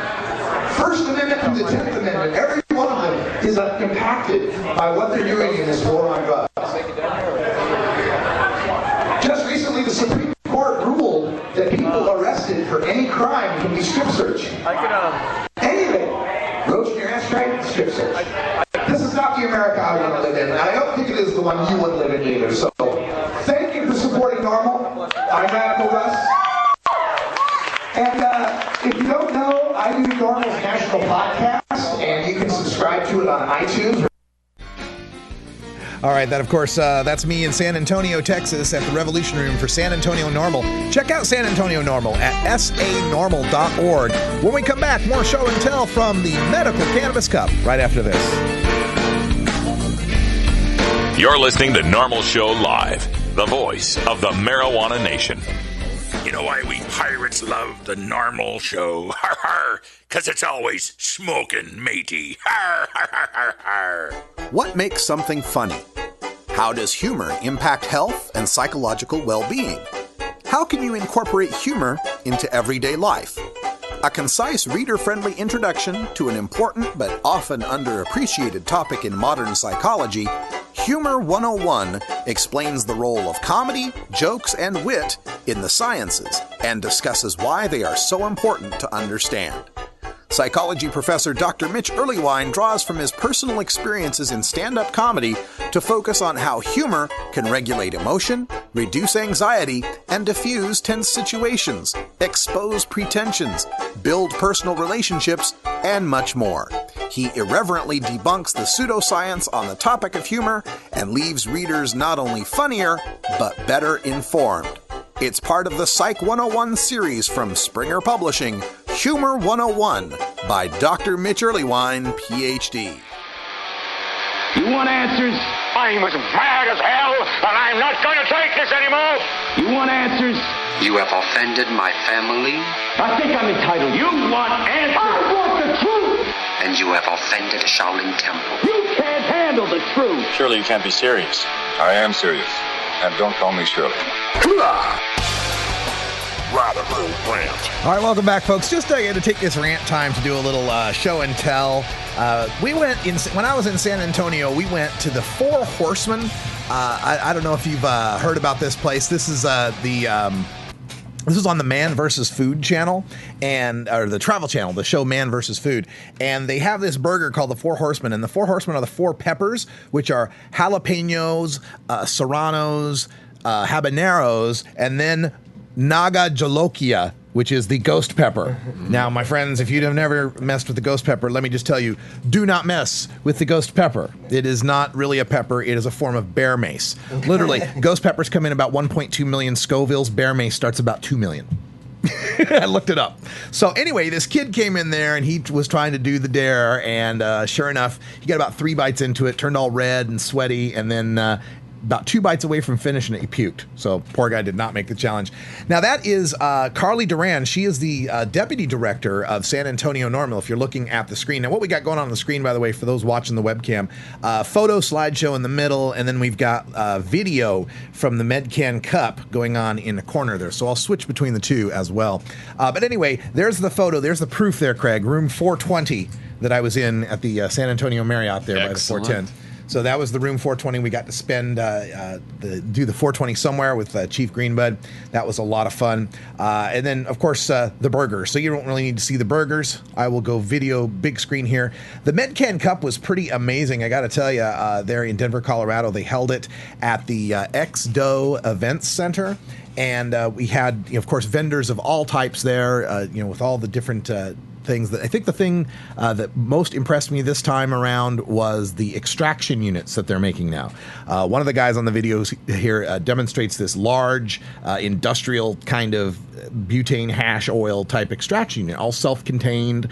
First Amendment to the 10th Amendment, every one of them is impacted by what they're doing in this war on drugs. Just recently, the Supreme Court ruled that people arrested for any crime can be strip searched. Anything. Roach in your ashtray, strip search. This is not the America I want to live in, and I don't think it is the one you want to live in either. So, thank you for supporting NORML. I'm Radical Russ. And if you don't know, I do NORML's national podcast, and you can subscribe to it on iTunes. All right, that of course, that's me in San Antonio, Texas at the Revolution Room for San Antonio NORML. Check out San Antonio NORML at sanormal.org. When we come back, more show and tell from the Medical Cannabis Cup right after this. You're listening to NORML Show Live, the voice of the marijuana nation. You know why we pirates love the NORML Show? Har har! 'Cause it's always smoking matey. Har har har har har! What makes something funny? How does humor impact health and psychological well-being? How can you incorporate humor into everyday life? A concise, reader-friendly introduction to an important but often underappreciated topic in modern psychology, Humor 101 explains the role of comedy, jokes, and wit in the sciences and discusses why they are so important to understand. Psychology professor Dr. Mitch Earlywine draws from his personal experiences in stand-up comedy to focus on how humor can regulate emotion, reduce anxiety, and diffuse tense situations, expose pretensions, build personal relationships, and much more. He irreverently debunks the pseudoscience on the topic of humor and leaves readers not only funnier, but better informed. It's part of the Psych 101 series from Springer Publishing, Humor 101 by Dr. Mitch Earlywine, Ph.D. You want answers? I'm as mad as hell, and I'm not going to take this anymore. You want answers? You have offended my family. I think I'm entitled. You want answers? I want the truth. And you have offended Shaolin Temple. You can't handle the truth. Surely you can't be serious. I am serious. And don't call me Shirley. Radical rant. All right, welcome back, folks. Just to take this rant time to do a little show and tell. When I was in San Antonio, we went to the Four Horsemen. I don't know if you've heard about this place. This is this is on the Man vs. Food channel, or the Travel Channel, the show Man vs. Food. And they have this burger called the Four Horsemen. And the Four Horsemen are the four peppers, which are jalapenos, serranos, habaneros, and then Naga Jolokia, which is the ghost pepper. Now, my friends, if you've never messed with the ghost pepper, let me just tell you, do not mess with the ghost pepper. It is not really a pepper. It is a form of bear mace. Okay. Literally, ghost peppers come in about 1.2 million Scovilles. Bear mace starts about 2 million. I looked it up. So anyway, this kid came in there and he was trying to do the dare, and sure enough, he got about 3 bites into it, turned all red and sweaty, and then about 2 bites away from finishing it, he puked. So poor guy did not make the challenge. Now that is Carly Duran. She is the deputy director of San Antonio NORML, if you're looking at the screen. Now what we got going on the screen, by the way, for those watching the webcam, photo slideshow in the middle, and then we've got video from the MedCanCup going on in the corner there. So I'll switch between the two as well. But anyway, there's the photo. There's the proof there, Craig. Room 420 that I was in at the San Antonio Marriott there by the 410. So that was the room 420. We got to spend do the 420 somewhere with Chief Greenbud. That was a lot of fun. And then, of course, the burgers. So you don't really need to see the burgers. I will go video big screen here. The MedCanCup was pretty amazing. I got to tell you, there in Denver, Colorado, they held it at the XDO Events Center. And we had, of course, vendors of all types there, with all the different things. I think the thing that most impressed me this time around was the extraction units that they're making now. One of the guys on the videos here demonstrates this large industrial kind of butane hash oil type extraction unit, all self-contained,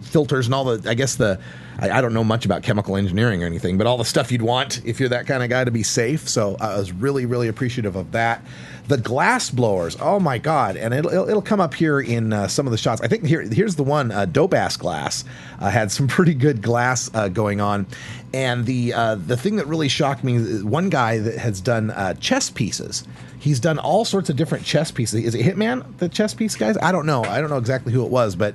filters and all the, I guess I don't know much about chemical engineering or anything, but all the stuff you'd want if you're that kind of guy to be safe. So I was really, really appreciative of that. The glass blowers, oh my God. And it'll come up here in some of the shots. I think here's the one, Dope Ass Glass had some pretty good glass going on. And the thing that really shocked me, one guy that has done chess pieces. He's done all sorts of different chess pieces. Is it Hitman, the chess piece guys? I don't know. I don't know exactly who it was, but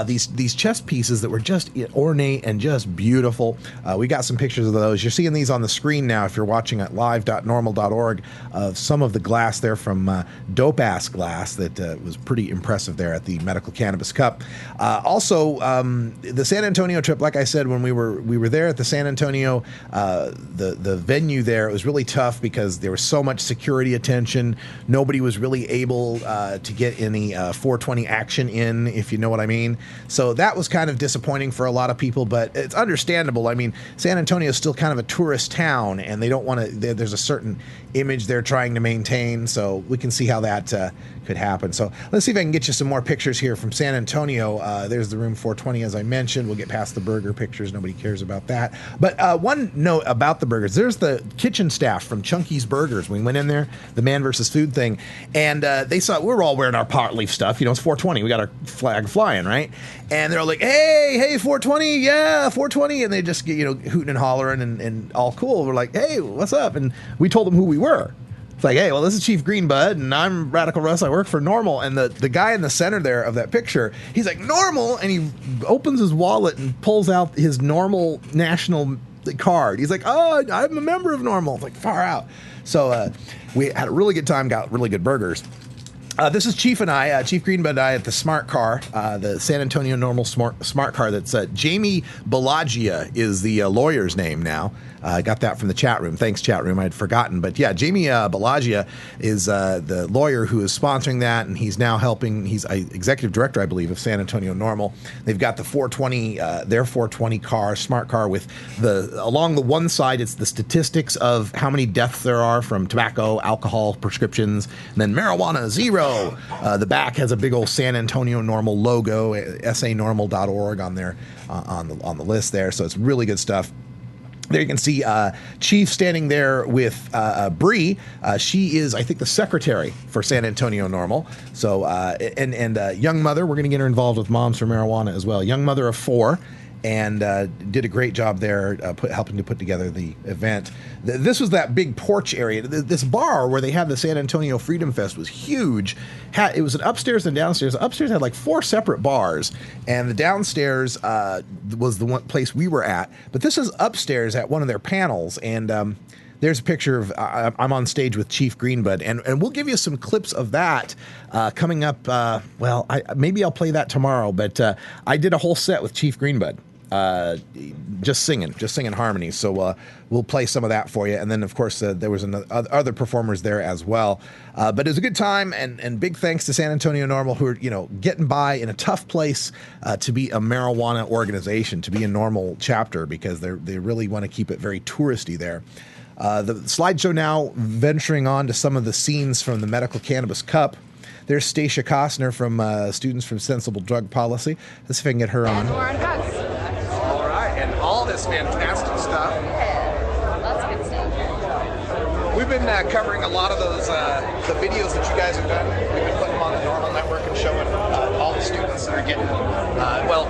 these chess pieces that were just ornate and just beautiful. We got some pictures of those. You're seeing these on the screen now if you're watching at live.normal.org of some of the glass there from Dope Ass Glass that was pretty impressive there at the Medical Cannabis Cup. Also, the San Antonio trip, like I said, when we were there at the San Antonio, the venue there, it was really tough because there was so much security attention. Nobody was really able to get any 420 action in, if you know what I mean. So that was kind of disappointing for a lot of people, but it's understandable. I mean, San Antonio is still kind of a tourist town, and they don't want to. There's a certain image they're trying to maintain, so we can see how that could happen. So let's see if I can get you some more pictures here from San Antonio. There's the room 420, as I mentioned. We'll get past the burger pictures. Nobody cares about that. But one note about the burgers. There's the kitchen staff from Chunky's Burgers. We went in there, the man versus food thing, and they saw we were all wearing our pot leaf stuff. It's 420. We got our flag flying, right? And they're all like, hey, 420, yeah, 420. And they just get, hooting and hollering and all cool. We're like, hey, what's up? And we told them who we were. It's like, hey, well, this is Chief Greenbud, and I'm Radical Russ. I work for NORML. And the guy in the center there of that picture, he's like, NORML, and he opens his wallet and pulls out his NORML national card. He's like, oh, I'm a member of NORML. Like, far out. So we had a really good time, got really good burgers. This is Chief and I, Chief Greenbud and I at the Smart Car, the San Antonio NORML Smart Car. That's Jamie Balagia is the lawyer's name now. I got that from the chat room. Thanks, chat room. I had forgotten. But yeah, Jamie Balagia is the lawyer who is sponsoring that, and he's now helping. He's executive director, I believe, of San Antonio NORML. They've got the 420, their 420 car, Smart Car, with along the one side, it's the statistics of how many deaths there are from tobacco, alcohol, prescriptions, and then marijuana, 0. The back has a big old San Antonio NORML logo, sanormal.org on there, on the list there. So it's really good stuff. There you can see Chief standing there with Bree. She is, I think, the secretary for San Antonio NORML. So, and young mother, we're going to get her involved with Moms for Marijuana as well. Young mother of 4. And did a great job there helping to put together the event. This was that big porch area. This bar where they had the San Antonio Freedom Fest was huge. It was an upstairs and downstairs. The upstairs had like 4 separate bars, and the downstairs was the one place we were at. But this is upstairs at one of their panels, and there's a picture of I'm on stage with Chief Greenbud, and we'll give you some clips of that coming up. Maybe I'll play that tomorrow, but I did a whole set with Chief Greenbud. Just singing harmonies. So we'll play some of that for you. And then, of course, there was other performers there as well. But it was a good time, and big thanks to San Antonio NORML, who are, getting by in a tough place to be a marijuana organization, to be a NORML chapter, because they really want to keep it very touristy there. The slideshow now venturing on to some of the scenes from the Medical Cannabis Cup. There's Stacia Kostner from Students from Sensible Drug Policy. Let's see if I can get her on. And we're on drugs. All right, and all this fantastic stuff. Yeah, lots of good We've been covering a lot of those the videos that you guys have done. We've been putting them on the NORML network and showing all the students that are getting. Well,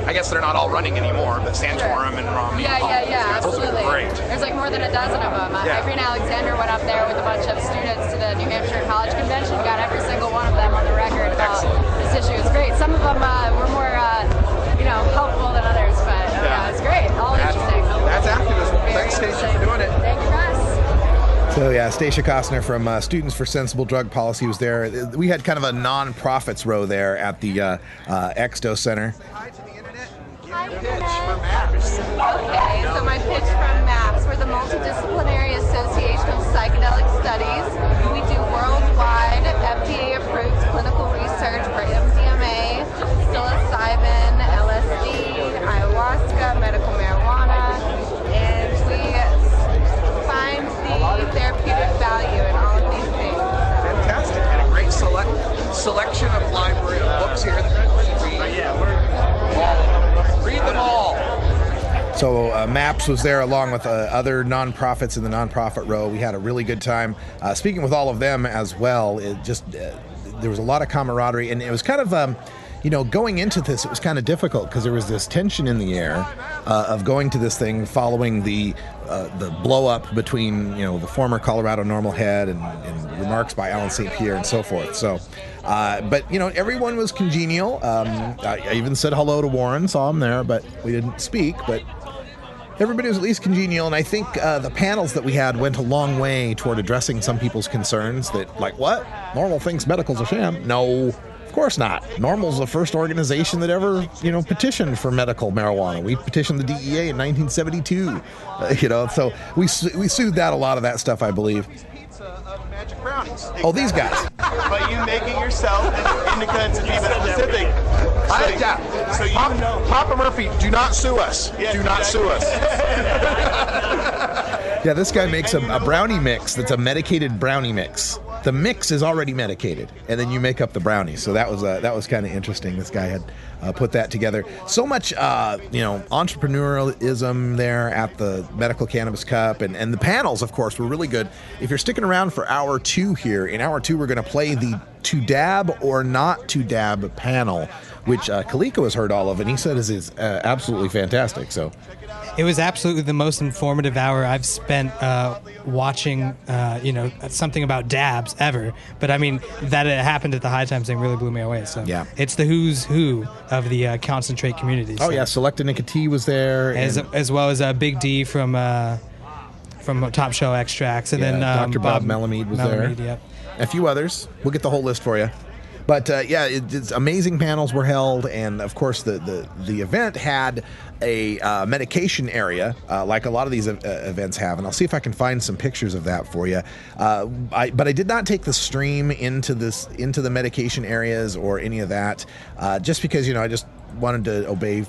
I guess they're not all running anymore, but Santorum and Romney. Yeah, those absolutely. are great. There's like more than a dozen of them. Yeah. Irene Alexander went up there with a bunch of students to the New Hampshire College Convention, got every single one of them on the record about this issue. It was great. Some of them were more, helpful than others, but yeah, it's great. All interesting. That's activism. Thanks, Stacia, for doing it. Thank you, Russ. So yeah, Stacia Kostner from Students for Sensible Drug Policy was there. We had kind of a non-profits row there at the Exdo Center. Okay, so my pitch from MAPS, we're the Multidisciplinary Association of Psychedelic Studies. We do worldwide FDA-approved clinical research for MDMA, psilocybin, LSD, ayahuasca, medical marijuana, and we find the therapeutic value in all of these things. Fantastic. And a great selection of library of books here that you can read. Read them all. So MAPS was there along with other nonprofits in the nonprofit row. We had a really good time speaking with all of them as well. It just there was a lot of camaraderie, and it was kind of going into this, it was kind of difficult because there was this tension in the air of going to this thing following the blow up between the former Colorado NORML head and remarks by Alan St. Pierre and so forth. So, but everyone was congenial. I even said hello to Warren, saw him there, but we didn't speak. But everybody was at least congenial, and I think the panels that we had went a long way toward addressing some people's concerns that, like, what? NORML thinks medical's a sham? No. Of course not. NORML's the first organization that ever, petitioned for medical marijuana. We petitioned the DEA in 1972. So we soothed out a lot of that stuff, I believe. Magic brownies. Oh, these guys. But you make it yourself, and indica to be specific. So you know. Papa Murphy, do not sue us. Do not sue us. Yeah, this guy makes a brownie mix that's a medicated brownie mix. The mix is already medicated, and then you make up the brownie. So that was kind of interesting. This guy had put that together. So much, entrepreneurialism there at the Medical Cannabis Cup, and the panels, of course, were really good. If you're sticking around for hour 2 here, in hour 2 we're going to play the to dab or not to dab panel, which Kaliko has heard all of, and he said is absolutely fantastic. So. It was absolutely the most informative hour I've spent watching, something about dabs ever. But I mean, that it happened at the High Times thing really blew me away. So yeah, it's the who's who of the concentrate community. Oh yeah, Selecta Nicotine was there, as well as Big D from Top Show Extracts, and then Dr. Bob Melamede was there. Yep. A few others. We'll get the whole list for you. But it's amazing panels were held, and of course the event had a medication area, like a lot of these events have, and I'll see if I can find some pictures of that for you. But I did not take the stream into the medication areas or any of that, just because I just wanted to obey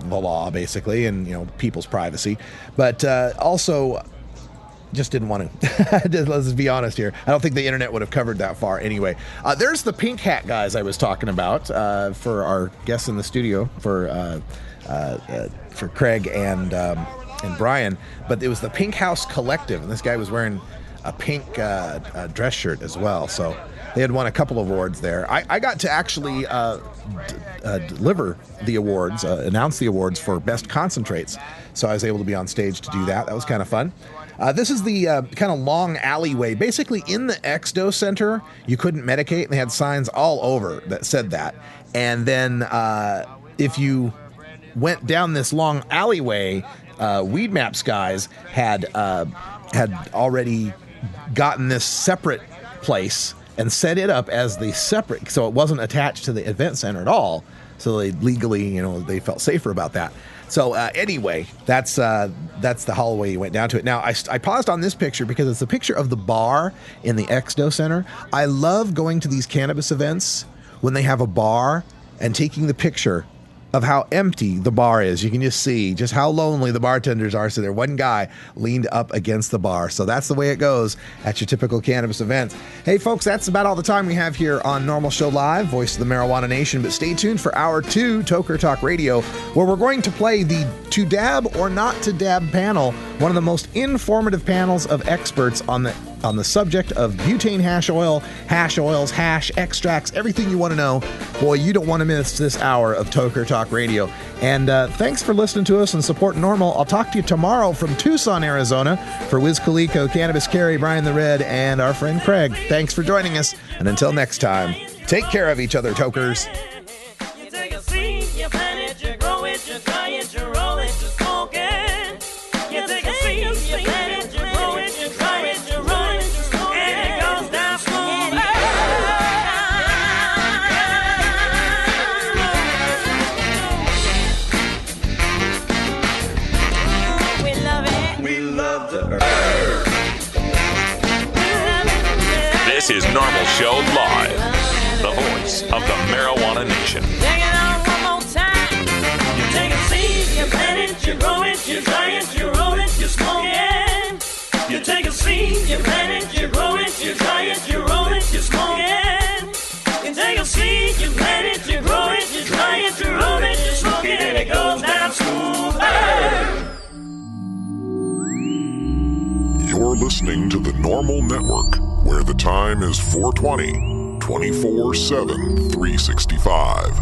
the law basically, and people's privacy, but also. Just didn't want to. Let's be honest here. I don't think the internet would have covered that far anyway. There's the pink hat guys I was talking about for our guests in the studio for Craig and Brian. But it was the Pink House Collective, and this guy was wearing a pink dress shirt as well. So they had won a couple of awards there. I got to actually deliver the awards, announce the awards for Best Concentrates. So I was able to be on stage to do that. That was kind of fun. This is the kind of long alleyway. Basically, in the Exdo Center, you couldn't medicate, and they had signs all over that said that. And then if you went down this long alleyway, Weed Maps guys had already gotten this separate place and set it up as the separate, so it wasn't attached to the event center at all. So they legally, they felt safer about that. So anyway, that's the hallway you went down to it. Now, I paused on this picture because it's a picture of the bar in the Exdo Center. I love going to these cannabis events when they have a bar and taking the picture of how empty the bar is. You can just see just how lonely the bartenders are. So there one guy leaned up against the bar. So that's the way it goes at your typical cannabis event. Hey folks, that's about all the time we have here on NORML Show Live, Voice of the Marijuana Nation. But stay tuned for hour 2, Toker Talk Radio, where we're going to play the To Dab or Not To Dab panel, one of the most informative panels of experts on the on the subject of butane hash oil, hash oils, hash extracts, everything you want to know. Boy, you don't want to miss this hour of Toker Talk Radio. And thanks for listening to us and supporting NORML. I'll talk to you tomorrow from Tucson, Arizona for Wiz Khalico, Cannabis Carrie, Brian the Red, and our friend Craig. Thanks for joining us. And until next time, take care of each other, Tokers. You take a seed, you plant it, you grow it, you dry it, you roll it, you smoke it. You take a seed, you plant it, you grow it, you dry it, you roll it, you smoke it. And it goes down smooth. We love it. We love the earth. This is NORML Show Live, the voice of the Marijuana Nation. Take it on one more time. You take a seed, you plant it, you grow it, you dry it, you roll it, you smoke it. You take a seed, you plant it, you grow it, you dry it, you roll it, you smoke it. You take a seed, you plant it, you grow it, you dry it, you roll it, you smoke it, and it goes down smooth. You're listening to the NORML Network, where the time is 420, 24/7, 365.